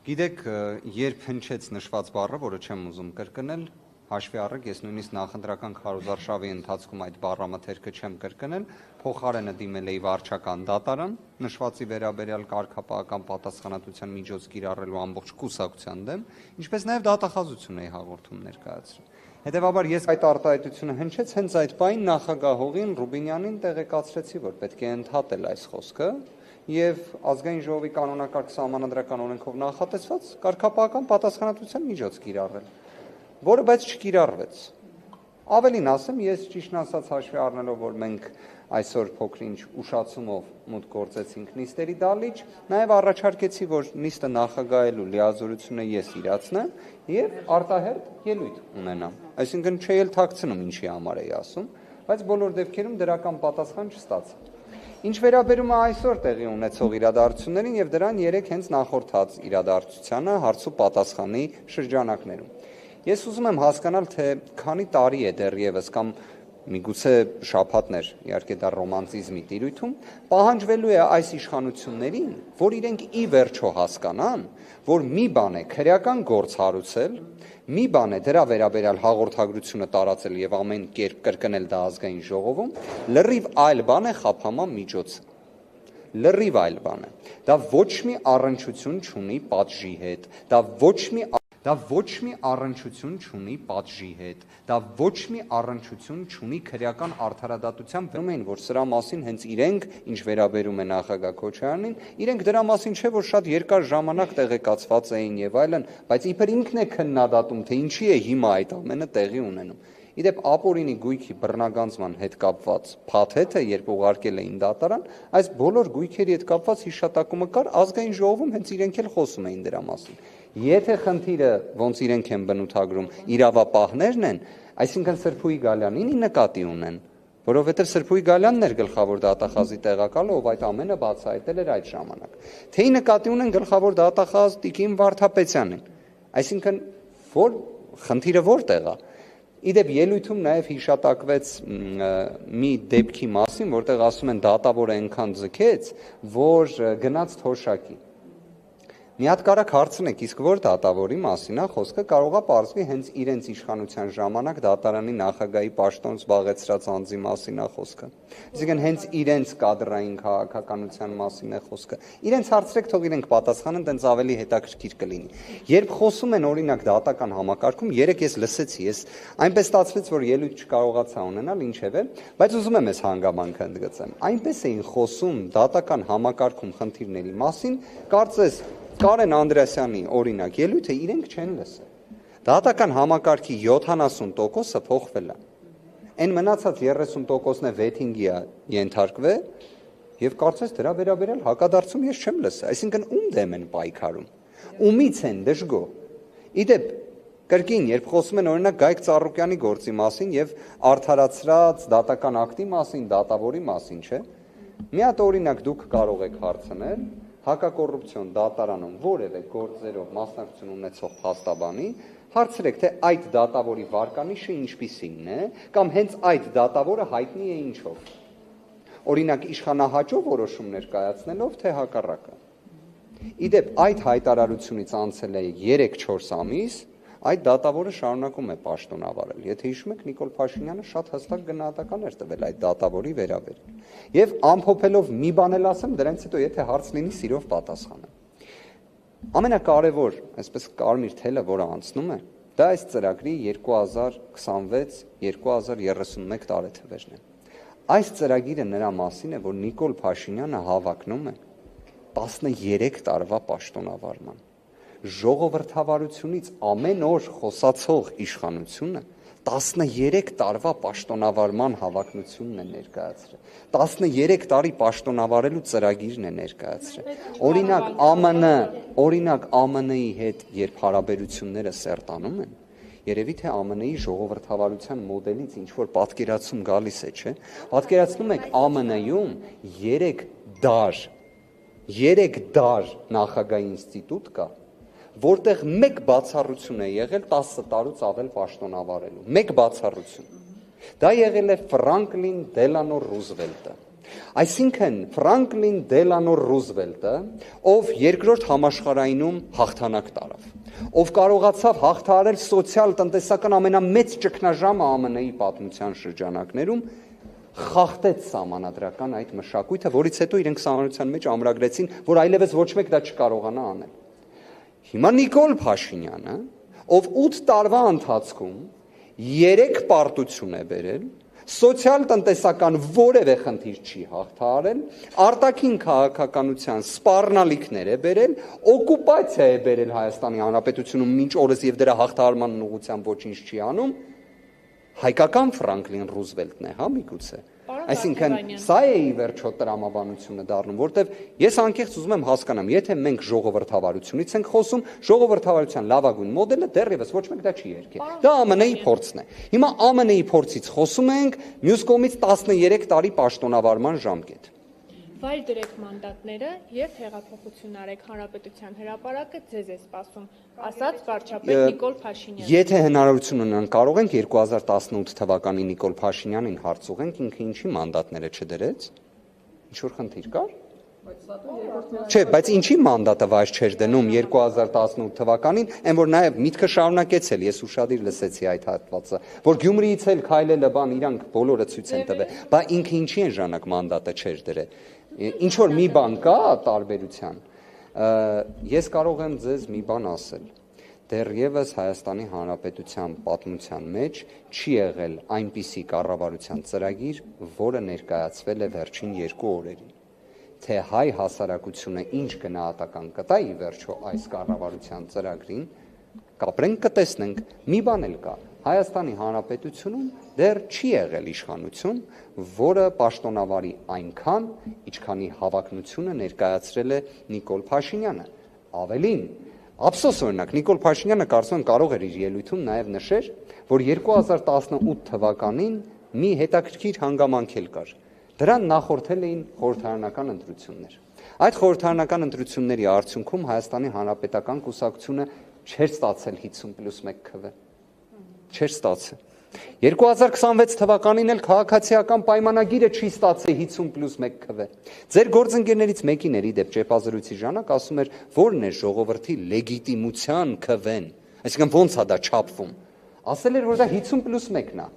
Գիտեք, երբ հնչեց նշված բառը, որը չեմ ուզում կրկնել, հաշվի առեք, ես նույնիսկ նախընտրական քարոզարշավի ընթացքում այդ բառամթերքը չեմ կրկնել, փոխարենը դիմել էի վարչական դատարան, նշվածի վերաբերյալ կարգապահական պատասխանատվության միջոց կիրառելու ամբողջ կուսակցության դեմ, ինչպես նաև դատախազություն էի հաղորդում ներկայացրել։ Հետևաբար ես այդ արտահայտությունը հնչեց հենց այդ պահին նախագահողին Ռուբինյանին տեղեկացրեցի, որ պետք է ընդհատել այս խոսքը եւ ազգային ժողովի կանոնակարգ սահմանադրական օրենքով նախատեսված կարգապահական պատասխանատվության միջոց կիրառել, որը բայց չկիրառվեց։ Ավելին ասեմ, ես ճիշտն ասած հաշվի առնելով, որ մենք այսօր փոքր-ինչ ուշացումով մուտք գործեցինք նիստերի դալիճ, նաև առաջարկեցի, որ նիստը նախագահելու լիազորությունը ես իրացնեմ եւ արտահերթ ելույթ ունենամ։ Այսինքն չէի էլ թաքցնում ինչի համար էի ասում, բայց բոլոր դեպքերում դրական պատասխան չստացա։ Ինչ վերաբերում է այսօր տեղի ունեցող իրադարձություններին եւ դրան 3 հենց նախորդած իրադարձությանը հարց ու պատասխանի շրջանակներում։ Ես ուզում եմ հասկանալ, թե քանի տարի է դեռևս կամ միգուցե շաբաթներ, իհարկե դա ռոմանտիզմի տիրույթում, պահանջվելու է այս իշխանություններին, որ իրենք ի վերջո հասկանան, որ մի բան է քրեական գործ հարուցել, մի բան է դրա վերաբերյալ հաղորդագրությունը տարածել եւ ամեն կերպ կրկնել դա ազգային ժողովում, լրիվ այլ բան է խափանման միջոցը։ Լրիվ այլ բան է։ Դա ոչ մի առնչություն չունի պատժի հետ, դա ոչ մի առնչություն չունի պատժի հետ, դա ոչ մի առնչություն չունի քրեական արդարադատության վերաբերյալ, որ սրա մասին հենց իրենք, ինչ վերաբերում է նախագահ Քոչարյանին, իրենք դրա մասին չէ, որ շատ երկար ժամանակ տեղեկացված էին եւ այլն, բայց իբր ինքն է քննադատում, թե ինչի է հիմա այդ ամենը տեղի ունենում։ Իդեպ ապօրինի գույքի բռնագանձման հետ կապված փաթեթը, երբ ուղարկել էին դատարան, այս բոլոր գույքերի հետ կապված հիշատակումը կար, ազգային ժողովում հենց իրենք էլ խոսում էին դրա մասին։ Եթե խնդիրը ոնց իրենք են բնութագրում իրավապահներն են, այսինքն Սրփուի Գալյանին նկատի ունեն, որովհետև Սրփուի Գալյանն էր գլխավոր դատախազի տեղակալը, ով այդ ամենը բացահայտել էր այդ ժամանակ։ Թե նկատի ունեն գլխավոր դատախազ Տիկին Վարդապետյանին, այսինքն որ խնդիրը որտեղ է։ Իդեպ ելույթում նաև հիշատակվեց մի դեպքի մասին, որտեղ ասում են դատավորը այնքան ձգեց, որ գնաց թոշակի։ Մի հատ կարակ հարցնեք, իսկ որ դատավորի մասին է խոսքը, կարող է պարզվի հենց իրենց իշխանության ժամանակ դատարանի նախագահի պաշտոն զբաղեցրած անձի մասին է խոսքը։ Այսինքն հենց իրենց կադրային քաղաքականության մասին է խոսքը։ Իրենց հարցրեք, թող իրենք պատասխանեն, տենց ավելի հետաքրքիր կլինի։ Երբ խոսում են օրինակ դատական համակարգում, երեք ես լսեցի, ես այնպես ստացվեց, որ ելույթ չկարողացա ունենալ, ինչևէ, բայց ուզում եմ այս հանգամանքը ընդգծեմ։ Այնպես էին խոսում դատական համակարգում խնդիրների մասին, կարծես Կարեն Անդրեասյանի օրինակ ելույթը իրենք չեն լսել։ Դատական համակարգի 70%-ը փոխվել է։ Այն մնացած 30%-ն է վեթինգի ենթարկվել եւ կարծես դրա վերաբերյալ հակադարձում ես չեմ լսել։ Այսինքն ում դեմ են պայքարում։ Ումից են դժգոհ։ Իդեպ կրկին, երբ խոսում են օրինակ Գայք Ծառուկյանի գործի մասին եւ արդարացրած դատական ակտի մասին, դատավորի մասին, չէ։ Մի հատ օրինակ դուք կարող եք հարցնել հակակոռուպցիոն դատարանում որևէ գործերով մասնակցություն ունեցող փաստաբանի, հարցրեք, թե այդ դատավորի վարկանիշը ինչպիսին է, կամ հենց այդ դատավորը հայտնի է ինչով։ Օրինակ իշխանահաճո որոշումներ կայացնելով, թե հակառակը։ Իդեպ այդ հայտարարությունից անցել է 3-4 ամիս, այդ դատավորը շարունակում է պաշտոնավարել։ Եթե հիշում եք, Նիկոլ Փաշինյանը շատ հստակ գնահատական էր տվել այդ դատավորի վերաբերյալ։ Եվ ամփոփելով մի բան էլ ասեմ, դրանից հետո եթե հարց լինի, սիրով պատասխանեմ։ Ամենակարևոր, այսպես կարմիր թելը, որը անցնում է, դա այս ծրագրի 2026-2031 տարեթվերն են։ Այս ծրագիրը նրա մասին է, որ Նիկոլ Փաշինյանը հավակնում է 13 տարվա պաշտոնավարման։ Ժողովրդավարությունից ամեն օր խոսացող իշխանությունը 13 տարվա պաշտոնավարման հավակնությունն է ներկայացրել։ 13 տարի պաշտոնավարելու ծրագիրն է ներկայացրել։ Օրինակ ԱՄՆ-ի հետ երբ հարաբերությունները սերտանում են, երևի թե ԱՄՆ-ի ժողովրդավարության մոդելից ինչ որ պատկերացում գալիս է, չէ։ Պատկերացնում եք ԱՄՆ-ում 3 դար նախագահի ինստիտուտ կա, որտեղ մեկ բացառություն է եղել 10 տարուց ավել պաշտոնավարելու, մեկ բացառություն։ Դա եղել է Ֆրանկլին Դելանո Ռուզվելտը։ Այսինքն Ֆրանկլին Դելանո Ռուզվելտը, ով երկրորդ համաշխարհայինում հաղթանակ տարավ, ով կարողացավ հաղթահարել սոցիալ-տնտեսական ամենամեծ ճգնաժամը ԱՄՆ-ի պատմության շրջանակներում, խախտեց սահմանադրական այդ մշակույթը, որից հետո իրենք սահմանության մեջ ամրագրեցին, որ այլևս ոչ մեկ դա չկարողանա անել։ Հիմա Նիկոլ Փաշինյանը, ով 8 տարվա ընթացքում 3 պարտություն է բերել, սոցիալ-տնտեսական որևէ խնդիր չի հաղթահարել, արտաքին քաղաքականության սպառնալիքներ է բերել, օկուպացիա է բերել Հայաստանի Հանրապետությունում մինչ օրս եւ դրա հաղթահարման ուղղությամբ ոչինչ չի անում, հայկական Ֆրանկլին Ռուզվելտն է, հա, միգուցե։ Այսինքն սա է ի վերջո տրամաբանությունը դառնում, որտեվ ես անկեղծ ուզում եմ հասկանամ, եթե մենք ժողովրդավարությունից ենք խոսում, ժողովրդավարության լավագույն մոդելը դեռևս ոչ մեկ դա չի երգել։ Դա ԱՄՆ-ի փորձն է։ Հիմա ԱՄՆ-ի փորձից խոսում ենք, մյուս կողմից 13 տարի պաշտոնավարման ժամկետ։ Վայր դրեք մանդատները եւ հեղափոխություն արեք, հանրապետության հրապարակը ձեզ է սպասում, ասաց վարչապետ Նիկոլ Փաշինյանը։ Եթե հնարավորություն ունենան, կարող ենք 2018 թվականի Նիկոլ Փաշինյանին հարց ուղենք, ինքը ինչի մանդատները չդրեց։ Ինչ որ խնդիր կար։ Չէ, բայց ինչի մանդատը վայր չէր դնում 2018 թվականին, այն որ նաև միտքը շարունակեց էլ, ես ուշադիր լսեցի այդ հատվածը, որ Գյումրիից էլ քայլելը բան իրանք բոլորը ցույց են տվել, բա ինքը ինչի են ժամանակ մանդատը չէր դրել։ Ինչ որ մի բան կա տարբերության, ես կարող եմ ձեզ մի բան ասել, դեռևս Հայաստանի Հանրապետության պատմության մեջ չի եղել այնպիսի կառավարության ծրագիր, որը ներկայացվել է վերջին 2 օրերին, թե հայ հասարակությունը ինչ գնահատական կտա ի վերջո այս կառավարության ծրագրին, կապրենք կտեսնենք, մի բան էլ կա, Հայաստանի Հանրապետությունում դեռ չի եղել իշխանություն, որը պաշտոնավարի այնքան, ինչքանի հավակնությունը ներկայացրել է Նիկոլ Փաշինյանը։ Ավելին, ափսոս օրինակ, Նիկոլ Փաշինյանը կարծում եմ կարող էր իր ելույթում նաև նշեր, որ 2018 թվականին մի հետաքրքիր հանգամանք էլ կար։ Դրան նախորդել էին խորհրդարանական ընտրություններ։ Այդ խորհրդարանական ընտրությունների արդյունքում Հայաստանի Հանրապետական կուսակցությունը չէր ստացել 50+1 քվ։ Չէր ստացել։ 2026 թվականին էլ քաղաքացիական պայմանագիրը չի ստացել 50+1 քվ։ Ձեր գործընկերներից մեկին էր իդեպ ճեպազրույցի ժամանակ ասում էր, որն է ժողովրդի լեգիտիմության քվեն, այսինքն ոնց է դա չափվում։ Ասել էր, որ դա 50+1-ն է։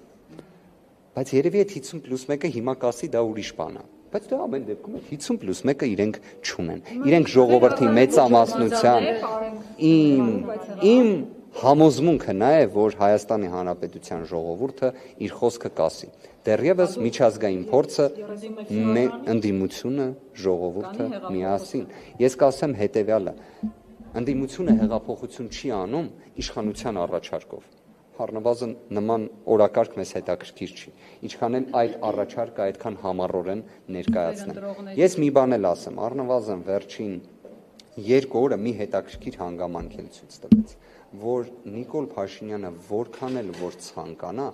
Բայց երևի այդ 50+1-ը հիմա կասի դա ուրիշ բան է։ Բայց դա ամեն դեպքում 50+1-ը իրենք չունեն։ Իրենք ժողովրդի մեծամասնության իմ համոզմունքը նա է, որ Հայաստանի Հանրապետության ժողովուրդը իր խոսքը կասի։ Դեռևս միջազգային փորձը, ընդդիմությունը, ժողովուրդը միասին։ Ես կասեմ հետևյալը. ընդդիմությունը հեղափոխություն չի անում իշխանության առաջարկով։ Առնվազն նման օրակարգ մեզ հետաքրքիր չի, ինչքան էլ այդ առաջարկը այդքան համառորեն ներկայացնեն։ Ես մի բան էլ ասեմ, առնվազն վերջին 2 օրը մի հետաքրքիր հանգամանք էլ ցույց տվեց, որ Նիկոլ Փաշինյանը որքան էլ որ ցանկանա,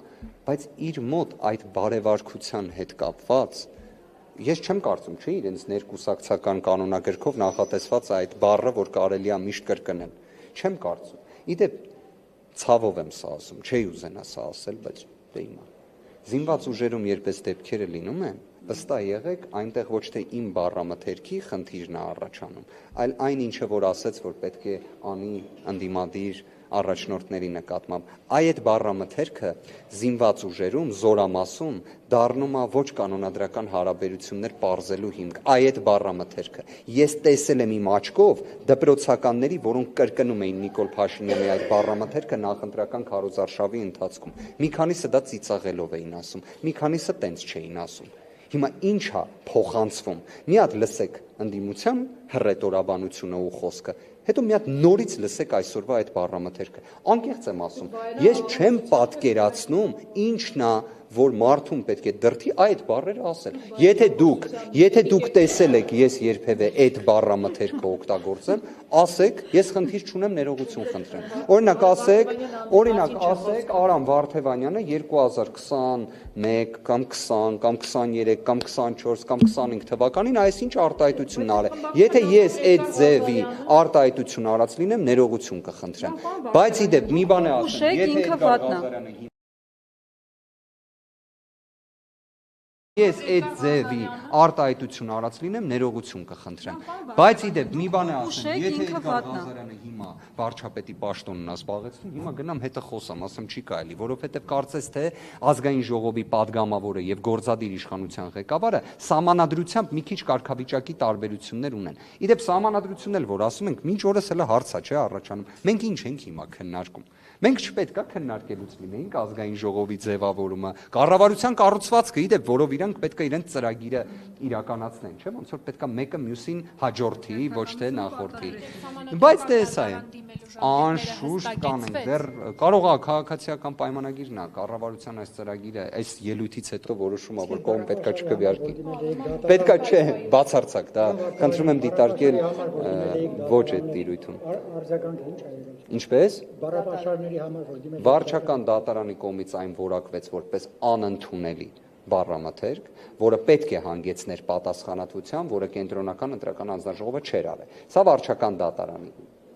բայց իր մոտ այդ բարեվարկության հետ կապված, ես չեմ կարծում, չէ, իրենց ներկուսակցական կանոնագրքով նախատեսված այդ բառը, որ կարելի է միշտ կրկնել, չեմ կարծում։ Իդեպ ցավով եմ սա ասում, չէի ուզենա սա ասել, բայց դե հիմա զինված ուժերում երբ այս դեպքերը լինում են, վստահ եղեք, այնտեղ ոչ թե իմ բառամթերքի խնդիրն է առաջանում, այլ այն ինչը որ ասեց, որ պետք է անի ընդդիմադիր առաջնորդների նկատմամբ, այդ բառամթերքը զինված ուժերում, զորամասում դառնում է ոչ կանոնադրական հարաբերություններ պարզելու հիմք, այդ բառամթերքը ես տեսել եմ իմ աչքով դպրոցականների, որոնք կրկնում էին Նիկոլ Փաշինյանի այդ բառամթերքը նախընտրական քարոզարշավի ընթացքում, մի քանիսը դա ծիծաղելով էին ասում, մի քանիսը տենց չէին ասում։ Հիմա ինչ է փոխանցվում։ Մի հատ լսեք ընդդիմության հռետորաբանությունը ու խոսքը, հետո մի հատ նորից լսեք այսօրվա այդ բառամթերքը։ Անկեղծ եմ ասում, ես չեմ պատկերացնում ինչն է, որ մարդուն պետք է դրդի այդ բառերը ասել։ Եթե դուք տեսել եք ես երբևէ այդ բառամթերքը օգտագործեմ, ասեք, ես խնդիր չունեմ, ներողություն խնդրեմ։ Օրինակ ասեք Արամ Վարդևանյանը 2021 կամ 20 կամ 23 կամ 24 կամ 25 թվականին այսինչ արտահայտություն արել։ Եթե ես այդ ձևի արտահայտություն արած լինեմ, ներողություն կխնդրեմ։ Բայց իդեպ մի բան է ասեմ, եթե Ես այդ ձևի արտահայտություն արած լինեմ, ներողություն կխնդրեմ։ Բայց իդեպ մի բան է ասեմ, եթե Էդգար Ղազարյանը հիմա վարչապետի պաշտոնն զբաղեցնում, հիմա գնամ հետը խոսամ, ասեմ չի կարելի, որովհետև կարծես թե ազգային ժողովի падգամավորը եւ գործադիր իշխանության ղեկավարը սահմանադրությամբ մի քիչ կարգավիճակի տարբերություններ ունեն։ Իդեպ սահմանադրությունն էլ որ ասում ենք, մինչ օրս հələ հարց է, չէ, առաջանում։ Մենք ինչ ենք հիմա քննարկում։ Մենք չպետք է քննարկելուց լինեինք ազգային ժողովի ձևավորումը, կառավարության կառուցվածքը, իդեպ, որով իրանք պետք է իրենց ծրագիրը իրականացնեն, չէ՞, ոնց որ պետք է մեկը մյուսին հաջորդի, ոչ թե նախորդի։ Բայց դե սա է։ Անշուշտ կանենք, դեռ կարող է քաղաքացիական պայմանագիրն է, կառավարության այս ծրագիրը այս ելույթից հետո որոշում է, որ կողմ պետքա չքվեարկի։ Պետքա չէ, բացարձակ, դա խնդրում եմ դիտարկել ոչ այդ տիրույթում։ Արձագանքը ինչ է եղել։ Ինչպես։ Բառապաշարների համար որ դիմել Վարչական դատարանի կողմից այն որակվեց որպես անընդունելի բառամթերք, որը պետք է հանգեցներ պատասխանատվության, որը կենտրոնական ընտրական հանձնաժողովը չէր արել։ Սա վարչական դատարանի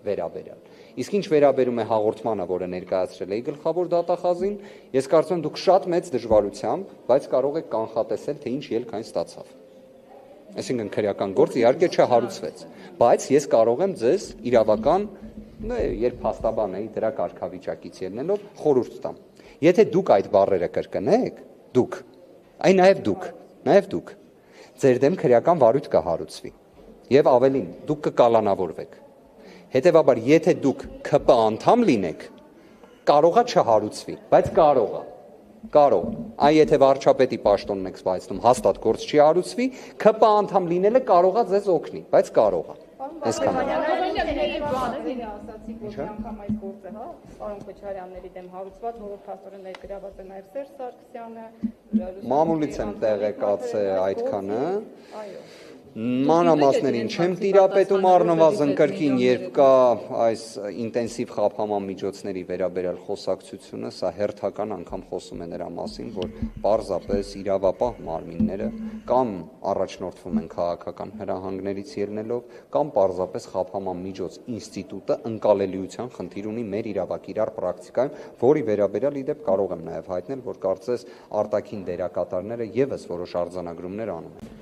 վերաբերյալ։ Իսկ ինչ վերաբերում է հաղորդմանը, որը ներկայացրել էի գլխավոր դատախազին, ես կարծում եմ դուք շատ մեծ դժվարությամբ, բայց կարող եք կանխատեսել, թե ինչ ելք այն ստացավ։ Այսինքն քրեական գործ իհարկե չհարուցվեց, բայց ես կարող եմ ձեզ իրավական, երբ փաստաբան էի դրա կարգավիճակից ելնելով խորհուրդ տամ։ Եթե դուք այդ բառերը կրկնեք, դուք, այն նաև դուք, ձեր դեմ քրեական վարույթ կհարուցվի։ Եվ ավելին, դուք կկալանավորվեք։ Հետևաբար, եթե դուք ՔՊ անդամ լինեք, կարող է չհարուցվի, բայց կարող է։ Այ եթե վարչապետի պաշտոնն եք զբաղեցնում, հաստատ գործ չի հարուցվի, ՔՊ անդամ լինելը կարող է ձեզ օգնի, բայց կարող է։ Այսքան։ ասացի, որ անգամ այս գործը, հա, պարոն Քոչարյանների դեմ հարուցված, որով փաստորեն ներգրաված է նաև Սերժ Սարգսյանը, Մամուլից եմ տեղեկացել այդքանը։ Այո։ Մանրամասներին չեմ տիրապետում առնվազն կրկին, երբ կա այս ինտենսիվ խափանման միջոցների վերաբերյալ խոսակցությունը, սա հերթական անգամ խոսում է նրա մասին, որ պարզապես իրավապահ մարմինները կամ առաջնորդվում են քաղաքական հրահանգներից ելնելով, կամ պարզապես խափանման միջոց ինստիտուտը ընկալելիության խնդիր ունի մեր իրավակիրառ պրակտիկայում, որի վերաբերյալ իդեպ կարող եմ նաև հայտնել, որ կարծես արտաքին դերակատարները ևս որոշ արձանագրումներ անում են։